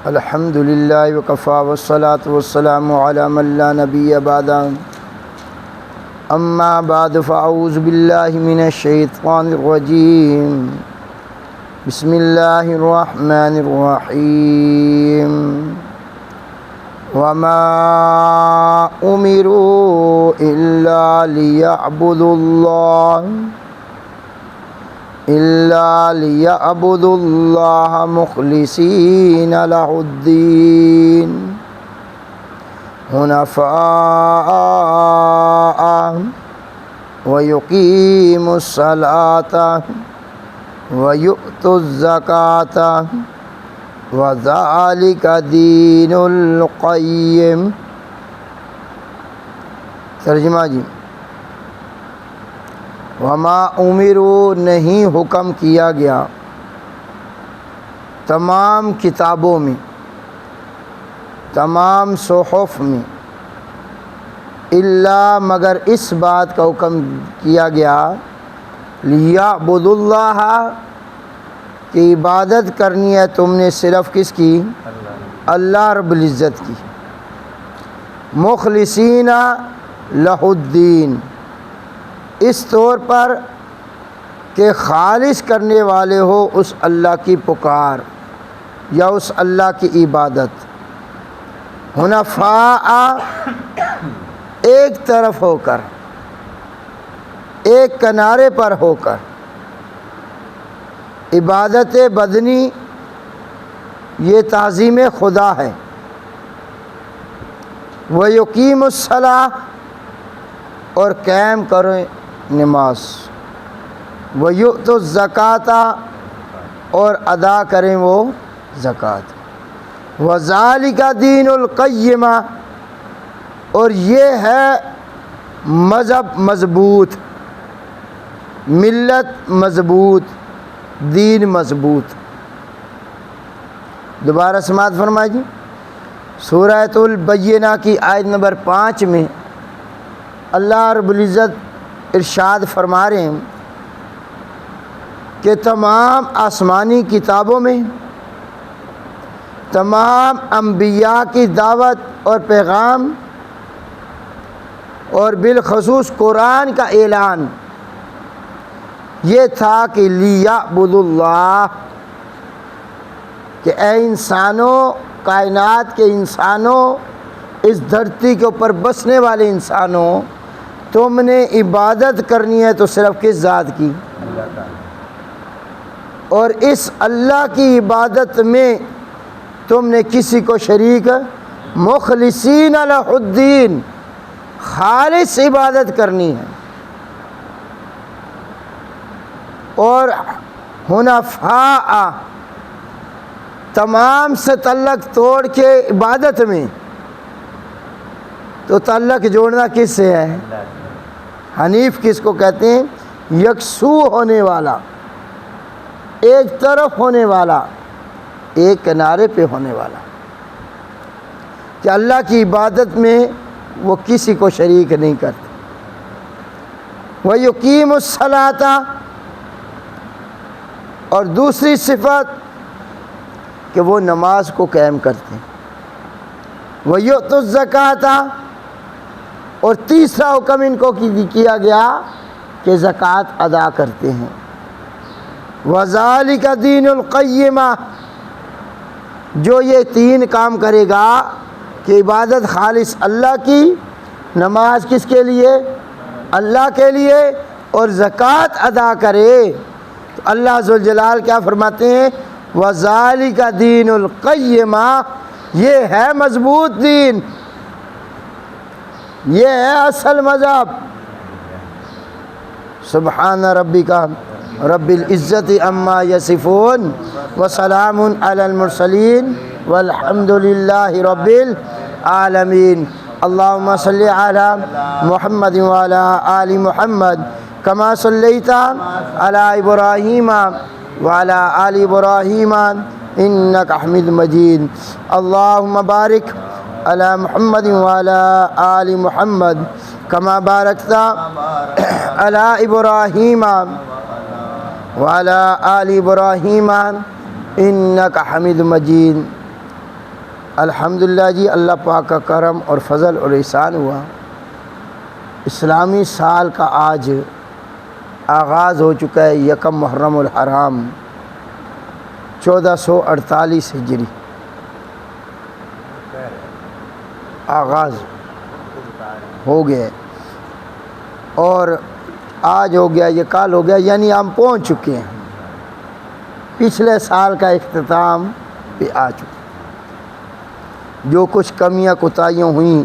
الحمدللہ وکفا والصلاة والسلام علی من لا نبی بعد اما بعد فاعوذ باللہ من الشیطان الرجیم بسم اللہ الرحمن الرحیم وما امروا الا ليعبدوا الله مخلصين له الدين حنفاء ويقيموا الصلاة ويؤتوا الزكاة وذلك دين القيم۔ ترجمہ جی، وما امروا نہیں حکم کیا گیا تمام کتابوں میں، تمام صحف میں، الا مگر اس بات کا حکم کیا گیا لیعبدوا اللہ کہ عبادت کرنی ہے تم نے صرف کس کی؟ اللہ رب العزت کی، مخلصین لہ الدین، اس طور پر کہ خالص کرنے والے ہو اس اللہ کی پکار یا اس اللہ کی عبادت، حنفاء ایک طرف ہو کر، ایک کنارے پر ہو کر۔ عبادت بدنی یہ تعظیم خدا ہے، وَيُقِيمُ الصَّلَاةَ اور قائم کریں نماز، وَيُؤْتُوا الزَّكَاةَ اور ادا کریں وہ زکوٰۃ، وَذَلِكَ دِينُ الْقَيِّمَةِ اور یہ ہے مذہب مضبوط، ملت مضبوط، دین مضبوط۔ دوبارہ سماعت فرمائیں جی، سورہ البینہ کی آیت نمبر 5 میں اللہ رب العزت ارشاد فرما رہے ہیں کہ تمام آسمانی کتابوں میں، تمام انبیاء کی دعوت اور پیغام اور بالخصوص قرآن کا اعلان یہ تھا کہ لیعبدوا اللہ، کہ اے انسانوں، کائنات کے انسانوں، اس دھرتی کے اوپر بسنے والے انسانوں، تم نے عبادت کرنی ہے تو صرف کس ذات کی؟ اللہ تعالی۔ اور اس اللہ کی عبادت میں تم نے کسی کو شریک مخلصین لہ الدین، خالص عبادت کرنی ہے، اور حنفاء تمام سے تعلق توڑ کے عبادت میں، تو تعلق جوڑنا کس سے ہے؟ حنیف کس کو کہتے ہیں؟ یکسو ہونے والا، ایک طرف ہونے والا، ایک کنارے پہ ہونے والا، کہ اللہ کی عبادت میں وہ کسی کو شریک نہیں کرتے۔ وَيُقِيمُ الصَّلَاةَ اور دوسری صفت کہ وہ نماز کو قائم کرتے ہیں، وَيُؤْتُوا الزَّكَاةَ اور تیسرا حکم ان کو کیا گیا کہ زکوٰۃ ادا کرتے ہیں، وَذَلِكَ دِينُ الْقَيِّمَةِ جو یہ 3 کام کرے گا کہ عبادت خالص اللہ کی، نماز کس کے لیے؟ اللہ کے لیے، اور زکوٰۃ ادا کرے، تو اللہ ذوالجلال کیا فرماتے ہیں؟ وَذَلِكَ دِينُ الْقَيِّمَةِ یہ ہے مضبوط دین، یہ ہے اصل مذہب۔ سبحان ربک رب العزت عما یصفون وسلام علی المرسلین والحمد للہ رب العالمین۔ اللہم صلی علی محمد وعلی آل محمد کما صلیت علی ابراہیم وعلی آل ابراہیم انک حمید مجید۔ اللہم بارک علی محمد وعلی آل محمد کما بارکت علی ابراہیم وعلی آل ابراہیم انک حمید مجید۔ الحمدللہ جی، اللہ پاک کا کرم اور فضل اور احسان ہوا، اسلامی سال کا آج آغاز ہو چکا ہے، یکم محرم الحرام 1448 ہجری آغاز ہو گیا، اور آج ہو گیا، یہ کال ہو گیا، یعنی ہم پہنچ چکے ہیں، پچھلے سال کا اختتام پہ آ چکے۔ جو کچھ کمیاں کوتاہیاں ہوئیں،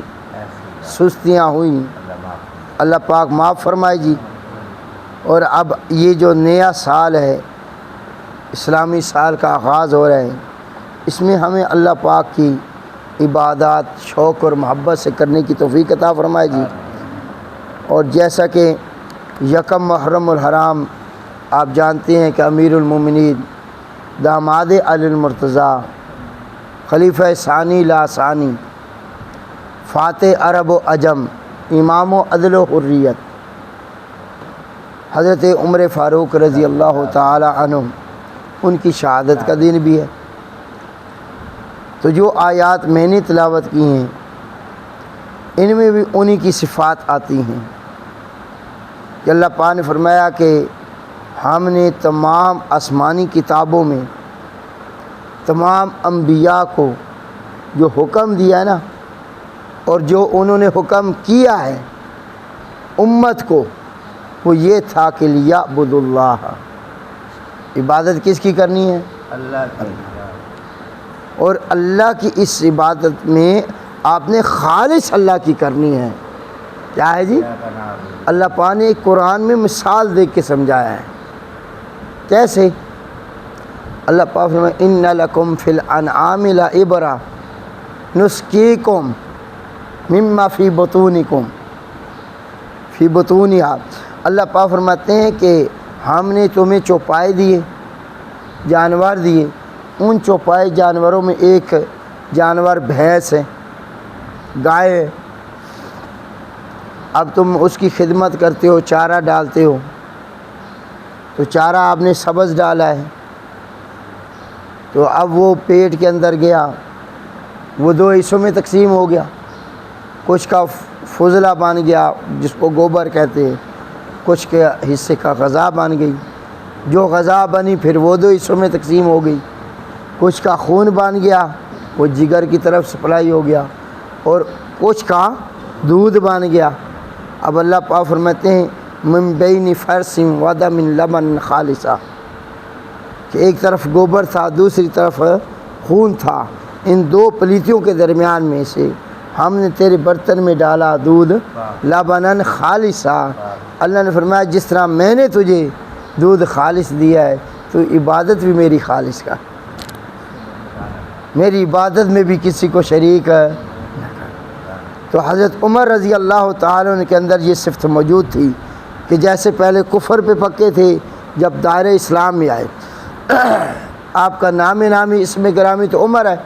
سستیاں ہوئیں، اللہ پاک معاف فرمائے جی۔ اور اب یہ جو نیا سال ہے، اسلامی سال کا آغاز ہو رہا ہے، اس میں ہمیں اللہ پاک کی عبادات شوق اور محبت سے کرنے کی توفیق عطا فرمائے جی۔ اور جیسا کہ یکم محرم الحرام آپ جانتے ہیں کہ امیر المومنین داماد علی المرتضیٰ خلیفہ ثانی لا ثانی فاتح عرب و عجم امام و عدل و حریت حضرت عمر فاروق رضی اللہ تعالی عنہ، ان کی شہادت کا دن بھی ہے۔ تو جو آیات میں نے تلاوت کی ہیں، ان میں بھی انہی کی صفات آتی ہیں کہ اللہ پاک نے فرمایا کہ ہم نے تمام آسمانی کتابوں میں تمام انبیاء کو جو حکم دیا ہے نا، اور جو انہوں نے حکم کیا ہے امت کو، وہ یہ تھا کہ لیعبد اللہ، عبادت کس کی کرنی ہے؟ اللہ کی۔ اور اللہ کی اس عبادت میں آپ نے خالص اللہ کی کرنی ہے۔ کیا ہے جی؟ اللہ پاک نے قرآن میں مثال دے کے سمجھایا ہے۔ کیسے؟ اللہ پاک فرمائے ان لکم فی الانعام لعبرۃ نسقیکم مما فی بطونکم فی بطونہا۔ اللہ پاک فرماتے ہیں کہ ہم نے تمہیں چوپائے دیے، جانور دیے، ان چوپائے جانوروں میں ایک جانور بھینس ہے، گائے ہے۔ اب تم اس کی خدمت کرتے ہو، چارہ ڈالتے ہو، تو چارہ آپ نے سبز ڈالا ہے، تو اب وہ پیٹ کے اندر گیا، وہ دو حصوں میں تقسیم ہو گیا، کچھ کا فضلہ بن گیا جس کو گوبر کہتے ہیں، کچھ کے حصے کا غذا بن گئی، جو غذا بنی پھر وہ دو حصوں میں تقسیم ہو گئی، کچھ کا خون بن گیا، وہ جگر کی طرف سپلائی ہو گیا، اور کچھ کا دودھ بن گیا۔ اب اللہ پاک فرماتے ہیں من بین فرث و دم لبن خالصا، کہ ایک طرف گوبر تھا، دوسری طرف خون تھا، ان دو پلیتیوں کے درمیان میں سے ہم نے تیرے برتن میں ڈالا دودھ لبنن خالصا۔ اللہ نے فرمایا جس طرح میں نے تجھے دودھ خالص دیا ہے، تو عبادت بھی میری خالص کا، میری عبادت میں بھی کسی کو شریک ہے۔ تو حضرت عمر رضی اللہ تعالیٰ عنہ کے اندر یہ صفت موجود تھی کہ جیسے پہلے کفر پہ پکے تھے، جب دائرہ اسلام میں آئے، آپ کا نام نامی اسم گرامی تو عمر ہے،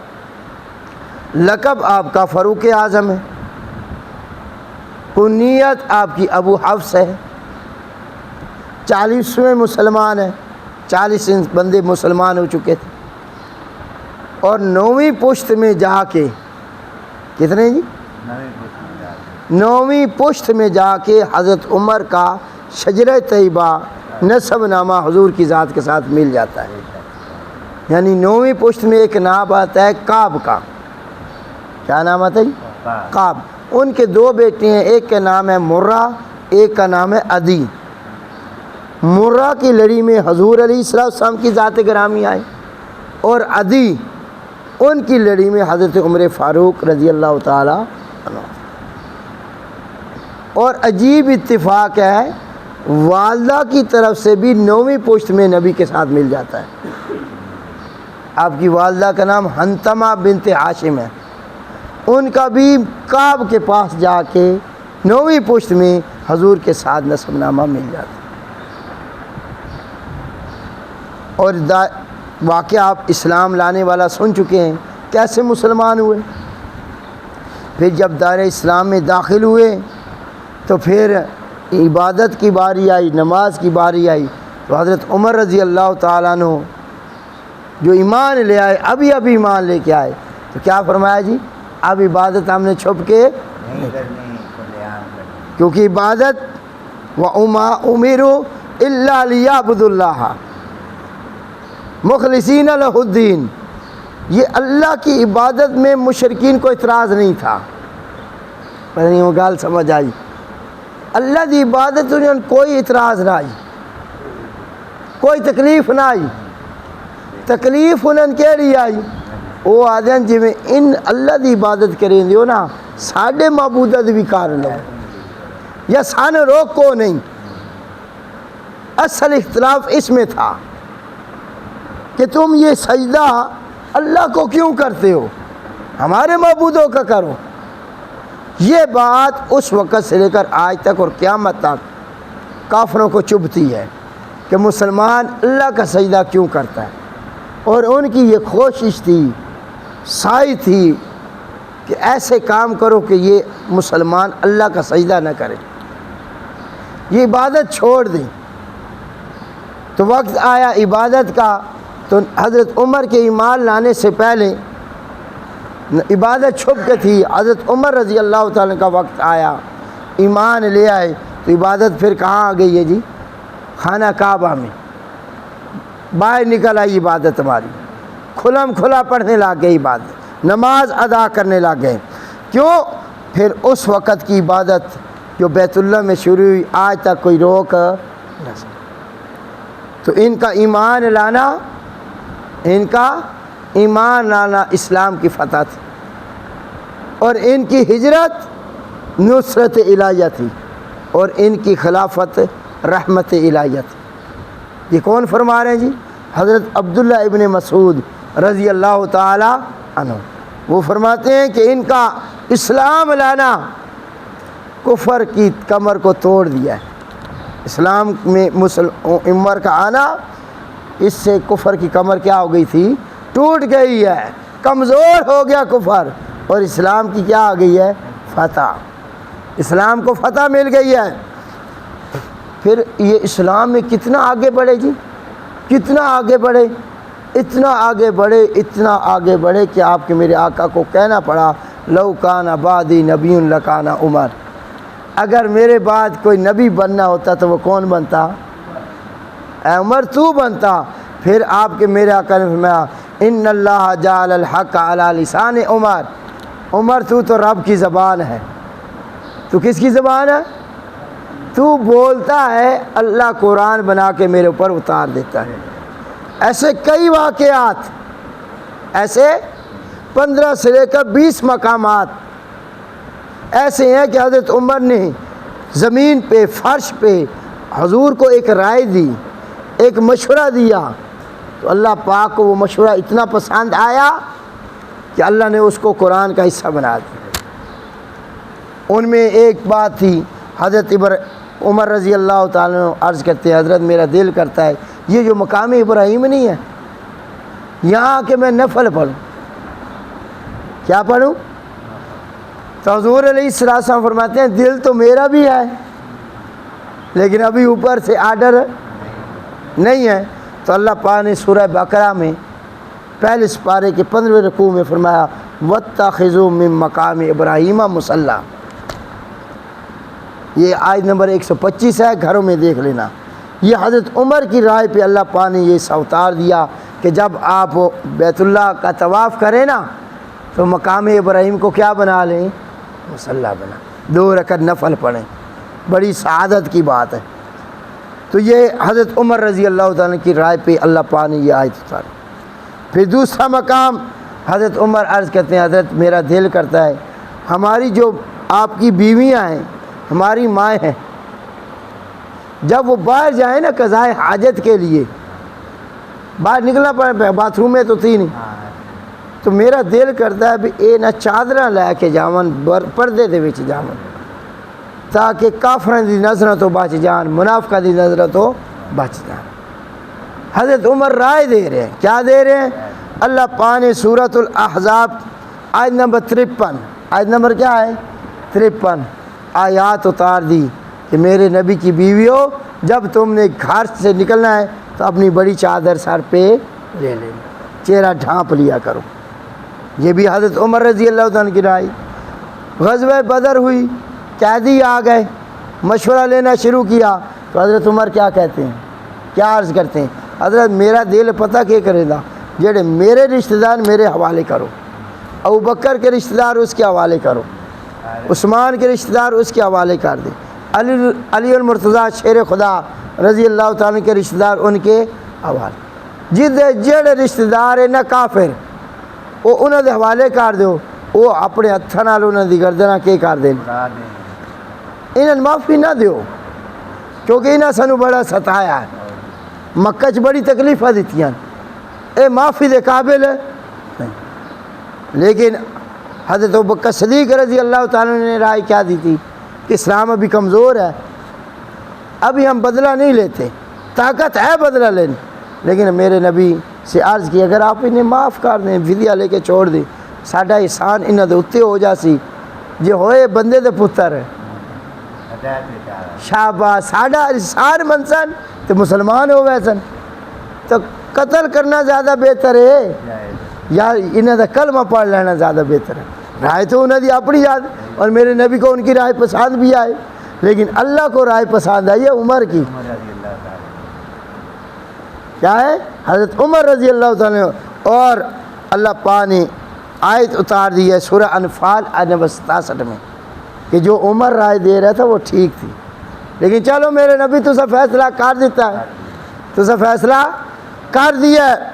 لقب آپ کا فاروق اعظم ہے، کنیت آپ کی ابو حفص ہے، 40ویں مسلمان ہیں، 40 بندے مسلمان ہو چکے تھے، اور 9ویں پشت میں جا کے، کتنے جی؟ 9ویں پشت میں جا کے حضرت عمر کا شجرہ طیبہ نسب نامہ حضور کی ذات کے ساتھ مل جاتا ہے۔ یعنی 9ویں پشت میں ایک نام آتا ہے کعب کا، کیا نام آتا ہے؟ کعب۔ ان کے دو بیٹے ہیں، ایک کا نام ہے مرہ، ایک کا نام ہے عدی۔ مرہ کی لڑی میں حضور علیہ السلام کی ذات گرامی آئی، اور عدی ان کی لڑی میں حضرت عمر فاروق رضی اللہ تعالی عنہ۔ اور عجیب اتفاق ہے، والدہ کی طرف سے بھی 9ویں پشت میں نبی کے ساتھ مل جاتا ہے۔ آپ کی والدہ کا نام حنتمہ بنت ہاشم ہے، ان کا بھی کعب کے پاس جا کے 9ویں پشت میں حضور کے ساتھ نسب نامہ مل جاتا ہے۔ اور واقعہ آپ اسلام لانے والا سن چکے ہیں، کیسے مسلمان ہوئے۔ پھر جب دائرہ اسلام میں داخل ہوئے تو پھر عبادت کی باری آئی، نماز کی باری آئی، تو حضرت عمر رضی اللہ تعالیٰ عنہ جو ایمان لے آئے ابھی ایمان لے کے آئے تو کیا فرمایا جی؟ اب عبادت ہم نے چھپ کے نہیں کرنی، کھلے عام کرنی۔ کیونکہ عبادت وَأَمَا أُمِرُوا إِلَّا لِيَعْبُدُوا اللَّهَ مُخْلِصِينَ لَهُ الدِّينَ، یہ اللہ کی عبادت میں مشرکین کو اعتراض نہیں تھا۔ پتہ نہیں وہ گال سمجھ آئی؟ اللہ کی عبادت انہیں کوئی اعتراض نہ آئی، کوئی تکلیف نہ آئی۔ تکلیف انہیں کیڑی آئی؟ وہ آدھے جی میں ان اللہ کی عبادت کریں دیو نا ساڑھے معبودت بھی کار لو یا سانے روک کو نہیں۔ اصل اختلاف اس میں تھا کہ تم یہ سجدہ اللہ کو کیوں کرتے ہو، ہمارے معبودوں کا کرو۔ یہ بات اس وقت سے لے کر آج تک اور قیامت تک کافروں کو چبھتی ہے کہ مسلمان اللہ کا سجدہ کیوں کرتا ہے، اور ان کی یہ کوشش تھی، سعی تھی کہ ایسے کام کرو کہ یہ مسلمان اللہ کا سجدہ نہ کرے، یہ عبادت چھوڑ دیں۔ تو وقت آیا عبادت کا، تو حضرت عمر کے ایمان لانے سے پہلے عبادت چھپ کے تھی۔ حضرت عمر رضی اللہ تعالیٰ کا وقت آیا، ایمان لے آئے، تو عبادت پھر کہاں آ گئی ہے جی؟ خانہ کعبہ میں باہر نکل آئی عبادت ہماری، کھلم کھلا پڑھنے لگ گئے، عبادت نماز ادا کرنے لگ گئے۔ کیوں؟ پھر اس وقت کی عبادت جو بیت اللہ میں شروع ہوئی آج تک کوئی روک نہ سکتا۔ تو ان کا ایمان لانا اسلام کی فتح تھی، اور ان کی ہجرت نصرت الہیہ تھی، اور ان کی خلافت رحمت الہیہ تھی۔ یہ کون فرما رہے ہیں جی؟ حضرت عبداللہ ابن مسعود رضی اللہ تعالی عنہ، وہ فرماتے ہیں کہ ان کا اسلام لانا کفر کی کمر کو توڑ دیا ہے۔ اسلام میں عمر کا آنا، اس سے کفر کی کمر کیا ہو گئی تھی؟ ٹوٹ گئی ہے، کمزور ہو گیا کفر، اور اسلام کی کیا آ گئی ہے؟ فتح۔ اسلام کو فتح مل گئی ہے۔ پھر یہ اسلام میں کتنا آگے بڑھے جی، کتنا آگے بڑھے، اتنا آگے بڑھے کہ آپ کے میرے آقا کو کہنا پڑا لو کان بعدی نبی لکان عمر، اگر میرے بعد کوئی نبی بننا ہوتا تو وہ کون بنتا؟ اے عمر تو بنتا۔ پھر آپ کے میرے آقا نے فرمایا ان اللہ جعل الحق علی لسان عمر، عمر تو رب کی زبان ہے۔ تو کس کی زبان ہے؟ تو بولتا ہے، اللہ قرآن بنا کے میرے اوپر اتار دیتا ہے۔ ایسے کئی واقعات، ایسے 15 سے لے کر 20 مقامات ایسے ہیں کہ حضرت عمر نے زمین پہ، فرش پہ حضور کو ایک رائے دی، ایک مشورہ دیا، تو اللہ پاک کو وہ مشورہ اتنا پسند آیا کہ اللہ نے اس کو قرآن کا حصہ بنا دیا۔ ان میں ایک بات تھی، حضرت عمر رضی اللہ تعالیٰ عنہ عرض کرتے ہیں حضرت میرا دل کرتا ہے یہ جو مقام ابراہیم نہیں ہے یہاں کہ میں نفل پڑھوں۔ کیا پڑھوں؟ تو حضور علیہ السلام فرماتے ہیں دل تو میرا بھی ہے لیکن ابھی اوپر سے آرڈر نہیں ہے۔ تو اللہ پاک نے سورہ بقرہ میں پہلے سپارے کے 15ویں رکوع میں فرمایا وَاتَّخِذُوا مِن مَقَامِ إِبْرَاهِيمَ مُصَلًّى، یہ آیت نمبر 125 ہے، گھروں میں دیکھ لینا۔ یہ حضرت عمر کی رائے پہ اللہ پاک نے یہ اتار دیا کہ جب آپ بیت اللہ کا طواف کریں نا تو مقام ابراہیم کو کیا بنا لیں؟ مصلی بنا، 2 رکعت نفل پڑھیں، بڑی سعادت کی بات ہے۔ تو یہ حضرت عمر رضی اللہ تعالیٰ کی رائے پہ اللہ پاک نے یہ آیت اتاری۔ پھر دوسرا مقام حضرت عمر عرض کرتے ہیں حضرت میرا دل کرتا ہے ہماری جو آپ کی بیویاں ہیں، ہماری مائیں ہیں، جب وہ باہر جائیں نا قضائے حاجت کے لیے، باہر نکلنا پڑے، باتھ روم میں تو تھی نہیں، تو میرا دل کرتا ہے بھی اے نہ چادراں لے کے جاون، پردے دے وچ جاون تاکہ کافراں دی نظروں تو بچ جان، منافقاں دی نظروں تو بچ جان۔ حضرت عمر رائے دے رہے ہیں، کیا دے رہے ہیں؟ اللہ پاک نے سورۃ الاحزاب آیت نمبر 53، آیت نمبر کیا ہے؟ 53 آیات اتار دی کہ میرے نبی کی بیویوں جب تم نے گھر سے نکلنا ہے تو اپنی بڑی چادر سر پہ لے لیں، چہرہ ڈھانپ لیا کرو. یہ بھی حضرت عمر رضی اللہ عنہ کی رائے. غزوہ بدر ہوئی، قیدی آ گئے، مشورہ لینا شروع کیا تو حضرت عمر کیا کہتے ہیں، کیا عرض کرتے ہیں؟ حضرت میرا دل پتہ کیا کرے گا، جڑے میرے رشتہ دار میرے حوالے کرو، ابو بکر کے رشتہ دار اس کے حوالے کرو، عثمان کے رشتہ دار اس کے حوالے کر دے، علی المرتضیٰ شیر خدا رضی اللہ تعالیٰ کے رشتہ دار ان کے حوالے. جڑے رشتہ دار ہیں نہ کافر وہ انہوں دے حوالے کر دو، وہ اپنے ہتھاں نال انہوں دی گردناں کے کر دیں، انہاں معافی نہ دیو، کیونکہ انہاں سانو بڑا ستایا ہے، مکہ چ بڑی تکلیفاں دتیاں، اے معافی دے قابل نہیں. لیکن حضرت ابوبکر صدیق رضی اللہ تعالیٰ نے رائے کیا دی تھی کہ اسلام ابھی کمزور ہے، ابھی ہم بدلہ نہیں لیتے، طاقت ہے بدلہ لینے، لیکن میرے نبی سے عرض کی اگر آپ انہیں معاف کر دیں، فدیہ لے کے چھوڑ دیں، ساڈا احسان انہاں دے اُتے ہو جاسی، جے ہوئے بندے دے پتر ہے شاباش، ساڈا احسان منسن تو مسلمان ہو ویسن، تو قتل کرنا زیادہ بہتر ہے یا انہاں دا کلمہ پڑھ لینا زیادہ بہتر ہے. رائے تو انہاں دی اپنی یاد، اور میرے نبی کو ان کی رائے پسند بھی آئے، لیکن اللہ کو رائے پسند آئی ہے عمر کی. کیا ہے؟ حضرت عمر رضی اللہ تعالیٰ. اور اللہ پاک نے آیت اتار دی ہے سورہ انفال آیت نمبر 67 میں کہ جو عمر رائے دے رہا تھا وہ ٹھیک تھی، لیکن چلو میرے نبی تو سب فیصلہ کر دیتا ہے، تو سب فیصلہ کر دیا ہے.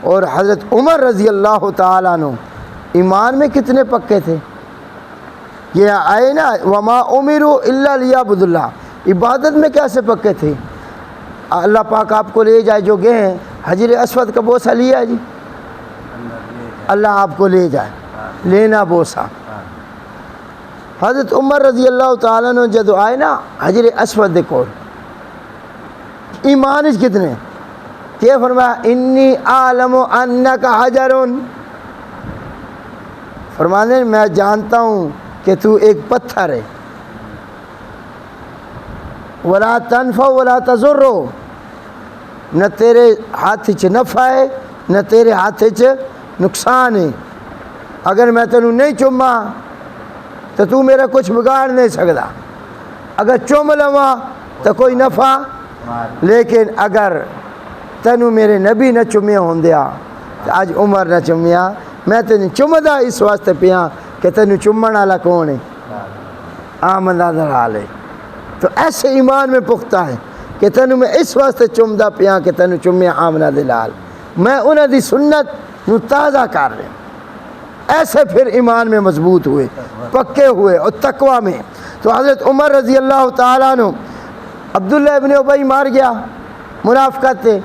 اور حضرت عمر رضی اللہ تعالیٰ عنہ ایمان میں کتنے پکے تھے. یہ آئے نا وما امروا الا لیعبدوا اللہ، عبادت میں کیسے پکے تھے. اللہ پاک آپ کو لے جائے، جو گئے ہیں حجر اسود کا بوسہ لیا ہے جی، اللہ آپ کو لے جائے، لینا بوسہ. حضرت عمر رضی اللہ تعالیٰ عنہ جدو آئے نا حجر اسود دیکھو ایمان اس کتنے کیا فرمایا، انی اعلم انک حجر، فرمانے میں جانتا ہوں کہ تو ایک پتھر ہے، ولا تنفع ولا تضر، نہ تیرے ہاتھ چ نفع ہے نہ تیرے ہاتھ چ نقصان ہے. اگر میں تینوں نہیں چوما تو میرا کچھ بگاڑ نہیں سکتا، اگر چوم لواں تو کوئی نفع، لیکن اگر تینوں میرے نبی نہ چومیا ہوندیا تو آج عمر نہ چومیا، میں تینوں چومدا اس واسطے پیا کہ تینوں چومن والا کون ہے، آمدہ دلال ہے. تو ایسے ایمان میں پختہ ہے کہ تینوں میں اس واسطے چومدا پیا کہ تینوں چومیا آمدہ دلال، میں انہاں دی سنت نو تازہ کر رہا. ایسے پھر ایمان میں مضبوط ہوئے، پکے ہوئے اور تقوی میں. تو حضرت عمر رضی اللہ تعالیٰ عنہ، عبداللہ ابن ابی مار گیا، منافقت تھے،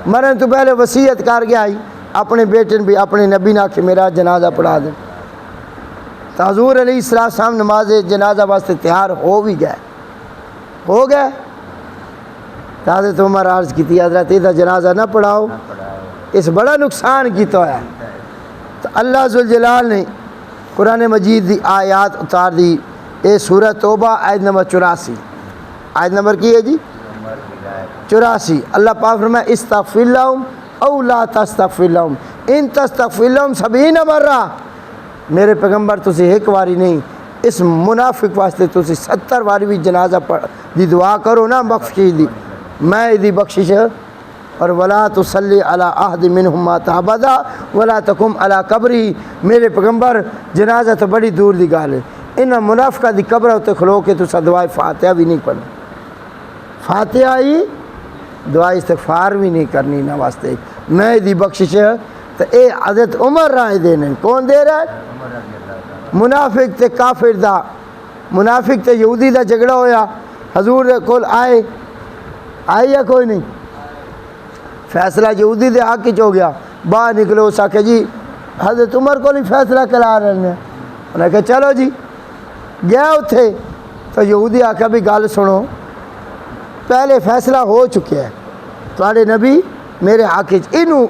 مرن تو پہلے وصیت کر گیا ہی اپنے بیٹے بھی، اپنے نبی نے کہ میرا جنازہ پڑھا دیں. تو حضور علیہ السلام نماز جنازہ واسطے تیار ہو بھی گئے، ہو گئے. تو حضرت عمر عرض کی تھی حضرت ادھر جنازہ نہ پڑھاؤ، اس بڑا نقصان کیتا ہے. تو اللہ ذوالجلال نے قرآن مجید دی آیات اتار دی. اے سورہ توبہ آیت نمبر 84، آیت نمبر کی ہے جی 84. اللہ پاک فرمائے استغفر لہم او لا تستغفر لہم ان تستغفر لہم 70 مرہ، میرے پیغمبر تسی ایک واری نہیں، اس منافق واسطے تسی 70 واری بھی جنازہ پڑھ دی دعا کرو نا بخشش دی، میں دی بخشش. اور ولا تصلی علی احد منہم مات ابدا ولا تقم علی قبری، میرے پیغمبر جنازہ تو بڑی دور دی گال ہے، ان منافقہ دی قبر تے کھلو کے تو دعائے فاتحہ بھی نہیں پڑھنا، فاتحہ ہی دعا استغفار بھی نہیں کرنی نہ واسطے میں دی بخشش. تو اے حضرت عمر رائے دینے، کون دے رہا ہے؟ منافق تے کافر دا، منافق تے یہودی دا جھگڑا ہویا، حضور کول آئے یا کوئی نہیں، فیصلہ یہودی دے حق ہو گیا، باہر نکلو اس آکے جی حضرت عمر کو نہیں فیصلہ کرا رہے ہیں. انہوں نے کہا چلو جی، گیا اتھے تو یہودی آکا بھی گال سنو، پہلے فیصلہ ہو چکے ہے، تواڈے نبی میرے حق انہوں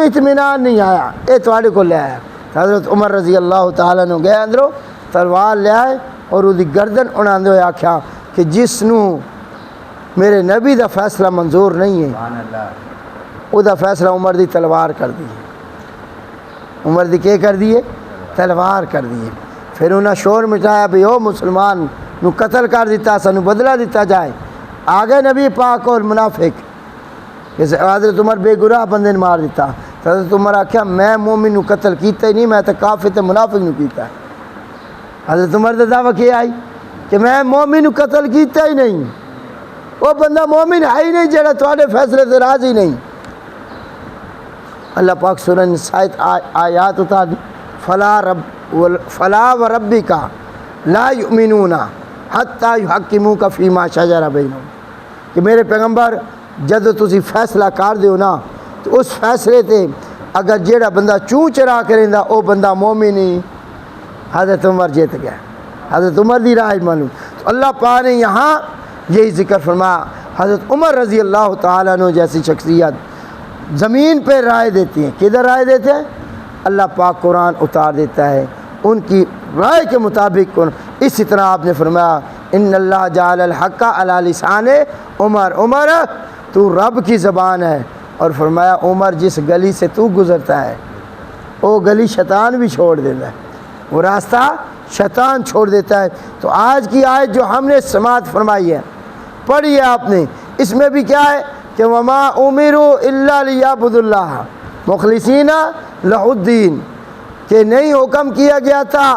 اطمینان نہیں آیا، اے تواڈے کو لے آیا. حضرت عمر رضی اللہ تعالیٰ نے گئے اندروں تلوار لے آئے اور وہ گردن اڑاندے ہوئے آکھیا کہ جس نو میرے نبی دا فیصلہ منظور نہیں ہے ਉਹਦਾ ਫੈਸਲਾ ਉਮਰ ਦੀ ਤਲਵਾਰ ਕਰ ਦਈਏ, ਉਮਰ ਦੀ ਕੀ ਕਰ ਦਈਏ, ਤਲਵਾਰ ਕਰ ਦਈਏ। ਫਿਰ ਉਹਨਾਂ ਸ਼ੋਰ ਮਚਾਇਆ ਵੀ ਉਹ ਮੁਸਲਮਾਨ ਨੂੰ ਕਤਲ ਕਰ ਦਿੱਤਾ, ਸਾਨੂੰ ਬਦਲਾ ਦਿੱਤਾ ਜਾਏ। ਆ ਗਏ ਨਬੀ پاک اور منافق کہ حضرت عمر بے گناہ بندے نے مار دیتا۔ حضرت عمر آکھیا میں مومن نو قتل کیتا ہی نہیں، میں تو کافر تے منافق نو کیتا ہے۔ حضرت عمر دا دعویٰ کیا آئی کہ میں مومن نو قتل کیتا ہی نہیں، وہ بندہ مومن ہے ہی نہیں جڑا تواڈے فیصلے تے راضی نہیں۔ اللہ پاک سورہ نساء آیات اتار دی، فلا وربک لا یؤمنون حتی یحکموک فیما شجر بینہم، کہ میرے پیغمبر جدو تسی فیصلہ کر دیو نا تو اس فیصلے تے اگر جیڑا بندہ چوں چرا کریندا او بندہ مومن ہی۔ حضرت عمر جیت گیا، حضرت عمر دی رائے مانو۔ تو اللہ پاک نے یہاں یہی ذکر فرمایا، حضرت عمر رضی اللہ تعالیٰ عنہ جیسی شخصیت زمین پہ رائے دیتی ہیں، کدھر رائے دیتے ہیں؟ اللہ پاک قرآن اتار دیتا ہے ان کی رائے کے مطابق۔ اسی طرح آپ نے فرمایا ان اللہ جعل الحق علی لسان عمر، عمر تو رب کی زبان ہے، اور فرمایا عمر جس گلی سے تو گزرتا ہے وہ گلی شیطان بھی چھوڑ دیتا ہے، وہ راستہ شیطان چھوڑ دیتا ہے۔ تو آج کی آیت جو ہم نے سماعت فرمائی ہے، پڑھی ہے آپ نے، اس میں بھی کیا ہے کہ وما امروا الا لیعبدوا اللہ مخلصین لہ الدین، کہ نہیں حکم کیا گیا تھا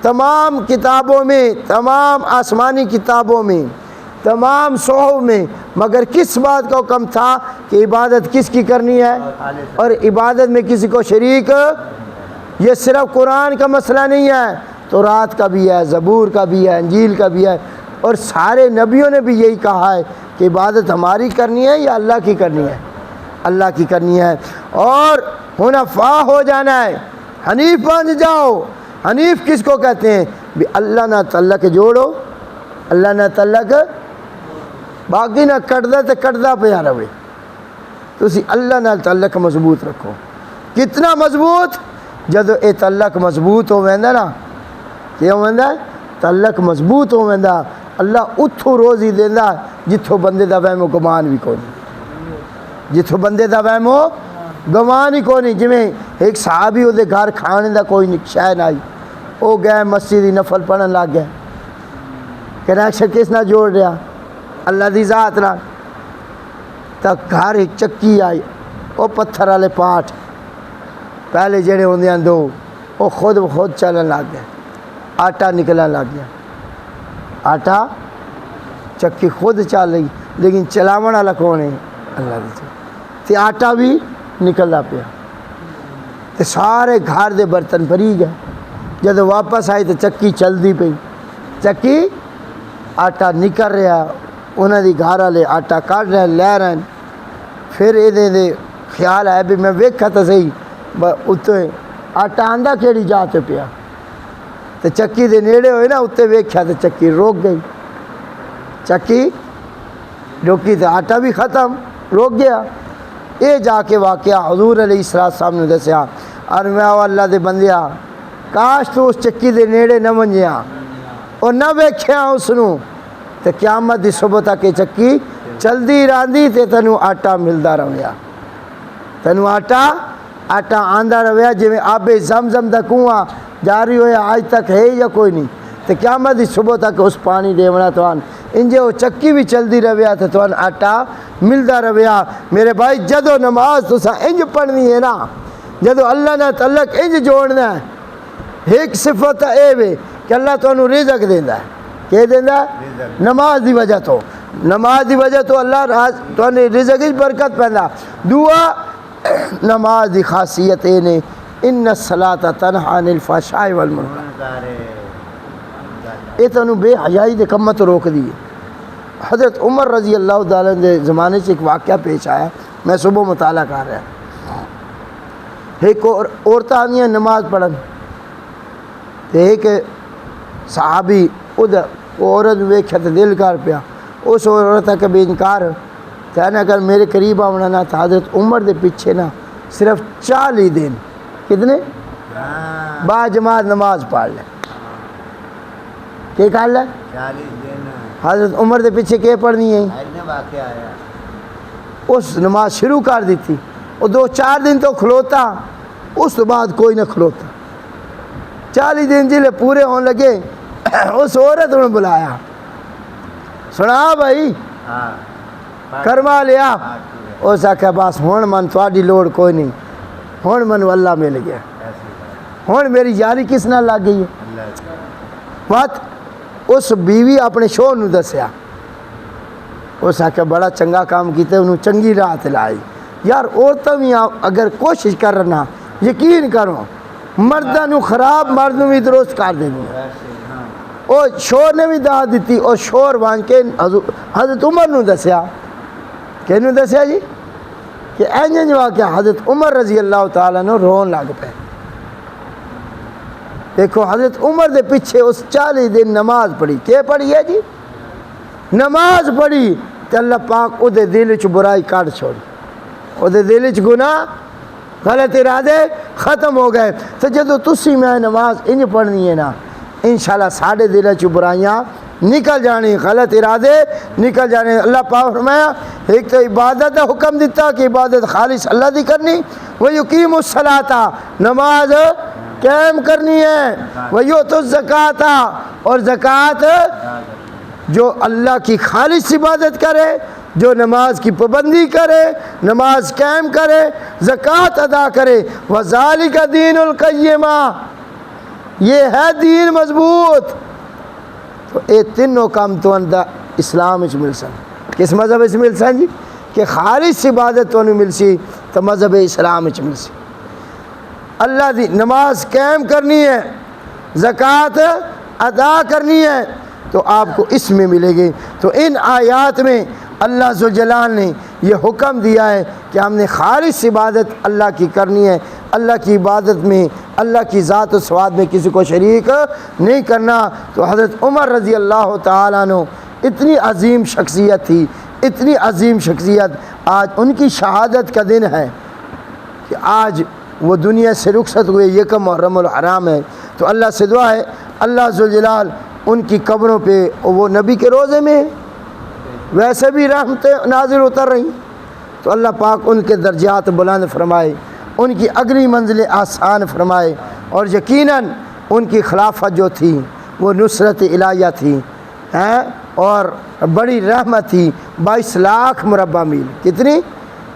تمام کتابوں میں، تمام آسمانی کتابوں میں، تمام صحف میں، مگر کس بات کا حکم تھا کہ عبادت کس کی کرنی ہے، اور عبادت میں کسی کو شریک۔ یہ صرف قرآن کا مسئلہ نہیں ہے، تورات کا بھی ہے، زبور کا بھی ہے، انجیل کا بھی ہے، اور سارے نبیوں نے بھی یہی کہا ہے کہ عبادت ہماری کرنی ہے یا اللہ کی کرنی ہے، اللہ کی کرنی ہے، اور حنفاء ہو جانا ہے، حنیف بن جاؤ۔ حنیف کس کو کہتے ہیں؟ بھی اللہ نہ تعلق جوڑو، اللہ نہ تعلق باقی نہ کٹدا تے کٹدا پیا رہے، تسی اللہ نہ تعلق مضبوط رکھو۔ کتنا مضبوط؟ جدو اے تعلق مضبوط ہو ویندا نا، کیا ہو ویندا؟ تعلق مضبوط ہو ویندا، اللہ اتھو روزی دیندا جتھوں بندے دا وہم و گمان بھی کوئی نہیں، جتھوں بندے دا وہم و گمان ہی کوئی نہیں۔ جویں ایک صحابی وہ گھر کھانے دا کوئی شے نہ آئی، وہ گئے مسجد دی نفل پڑھن لگ گئے، کنیکشن کس نہ جوڑ رہا؟ اللہ دی ذات نہ۔ تک گھر ایک چکی آئی، وہ پتھر والے پاٹ پہلے جڑے ہوندے ہیں دو، وہ خود بخود چلن لگ گئے، آٹا نکلن لگ گیا، آٹا چکی خود چل رہی لیکن چلاون والا کون ہے؟ اللہ دی ذات۔ تے آٹا بھی نکلنا پیا، تے سارے گھر دے برتن بھری گئے۔ جب واپس آئی تو چکی چلدی پئی، چکی آٹا نکل رہا، انہاں دی گھر والے آٹا کٹ رہے لے رہے ہیں۔ پھر یہ خیال ہے بھی میں ویکھا تو صحیح اتنے آٹا آندا کیڑی جا تے پیا، تو چکی دے نیڑے ہوئے نا اتنے ویکھیا تو چکی روک گئی، چکی روکی تو آٹا بھی ختم، روک گیا۔ یہ جا کے واقعہ حضور علیہ السلام نے دسیا، اور میں اللہ دے بندیا کاش تو اس چکی دے نیڑے نہ منجیا اور نہ ویکھیا اس نو، تے قیامت دی صبح تک یہ چکی چلدی راندی تے تینوں آٹا ملدا رہیا، تینوں آٹا آندا رہیا، جویں آب زمزم دا کنواں جاری ہویا آج تک ہے یا کوئی نہیں، تے قیامت دی صبح تک اس پانی دیونا توان انجے وہ چکی بھی چلدی رہیا تے توان آٹا ملدا رہیا۔ میرے بھائی جدو نماز تسا انج پڑھنی ہے نا، جدو اللہ نہ تعلق انج جوڑنا ہے، ایک صفت اے وے کہ اللہ تانوں رزق دیندا ہے، کہ دیندا ہے؟ نماز دی وجہ تو، نماز دی وجہ تو اللہ تانوں رزق وچ برکت پیندا۔ دعا نماز دی خاصیت اے نے ان الصلاۃ تنہی عن الفحشاء والمنکر، یہ تانوں بے حیائی دے کماں تو روک دی۔ حضرت عمر رضی اللہ تعالیٰ دے زمانے سے ایک واقعہ پیش آیا، میں صبح مطالعہ کر رہا، ایک عورتیں آنیاں نماز پڑھن، ایک صحابی ادھر وہ عورت ویکھیا تو دل کر پیا، اس عورت کا بھی انکار کہنا اگر میرے قریب آنا نہ تھا، حضرت عمر دے پیچھے نا صرف 40 دن، کتنے؟ با جماعت نماز پڑھ لے، کیا کہا لے؟ 40 دن حضرت عمر دے پیچھے کیا پڑھنی ہے؟ اس نماز شروع کر دیتی، اور 2-4 دن تو کھلوتا، اس تو بعد کوئی نہ کھلوتا۔ 40 دن جلے پورے ہونے لگے، اس عورت نے بلایا، سنا بھائی ہاں کرما لیا؟ اس آخیا بس ہون من تھوڑی لوڑ کوئی نہیں، ہون من اللہ مل گیا، ہون میری یاری کس نہ لگ گئی ہے۔ بات اس بیوی اپنے شوہر نو دسیا، اس آخیا بڑا چنگا کام کیتے، انہوں چنگی رات لائی۔ یار عورتیں بھی اگر کوشش کرنا، یقین کرو مردوں نو خراب مردوں بھی درست کر دیں۔ اور شور نے بھی دعوت دیتی، اور شور بان کے حضرت عمر نو دسیا، کہ نو دسیا جی کہ اینجن جو آکیا حضرت عمر رضی اللہ تعالیٰ نو رون لگ پہ۔ دیکھو حضرت عمر دے پیچھے اس 40 دن نماز پڑھی، کیا پڑھی ہے جی؟ نماز پڑھی، تو اللہ پاک او دے دل چ برائی کاٹ چھوڑی، او دے دل چ گناہ غلط ارادے ختم ہو گئے۔ تو جدو تسی میں نماز انج پڑھنی ہے نا، انشاءاللہ ساڑھے دل چ برائیاں نکل جانی، غلط ارادے نکل جانے۔ اللہ پاک فرمایا ایک تو عبادت دا حکم دیتا کہ عبادت خالص اللہ دی کرنی، وَيُقِيمُ الصَّلَاةَ نماز قائم کرنی ہے، وَيُؤْتُ الزَّكَاةَ اور زکوٰۃ جو اللہ کی خالص عبادت کرے، جو نماز کی پابندی کرے، نماز قائم کرے، زکوٰۃ ادا کرے، وَذَلِكَ دِينُ الْقَيِّمَةِ یہ ہے دین مضبوط۔ تو اے تینوں کام تو اندہ اسلام وچ مل سن، کس مذہب وچ مل سن جی؟ کہ خالص عبادت تو مل سی تو مذہب اسلام وچ مل سی۔ اللہ دی نماز قائم کرنی ہے، زکوٰۃ ادا کرنی ہے، تو آپ کو اس میں ملے گی۔ تو ان آیات میں اللہ ذوالجلال نے یہ حکم دیا ہے کہ ہم نے خالص عبادت اللہ کی کرنی ہے، اللہ کی عبادت میں اللہ کی ذات و صفات میں کسی کو شریک نہیں کرنا۔ تو حضرت عمر رضی اللہ تعالیٰ عنہ اتنی عظیم شخصیت تھی، اتنی عظیم شخصیت، آج ان کی شہادت کا دن ہے کہ آج وہ دنیا سے رخصت ہوئے، یکم محرم الحرام ہے۔ تو اللہ سے دعا ہے اللہ ذوالجلال ان کی قبروں پہ، وہ نبی کے روزے میں ویسے بھی رحمتیں نازل اتر رہی، تو اللہ پاک ان کے درجات بلند فرمائے، ان کی اگلی منزل آسان فرمائے، اور یقیناً ان کی خلافت جو تھی وہ نصرت الہیہ تھی اور بڑی رحمت تھی۔ 22 لاکھ مربع میل، کتنی؟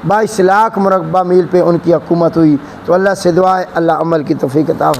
22 لاکھ مربع میل پہ ان کی حکومت ہوئی۔ تو اللہ سے دعا ہے اللہ عمل کی توفیق عطا فرمائے۔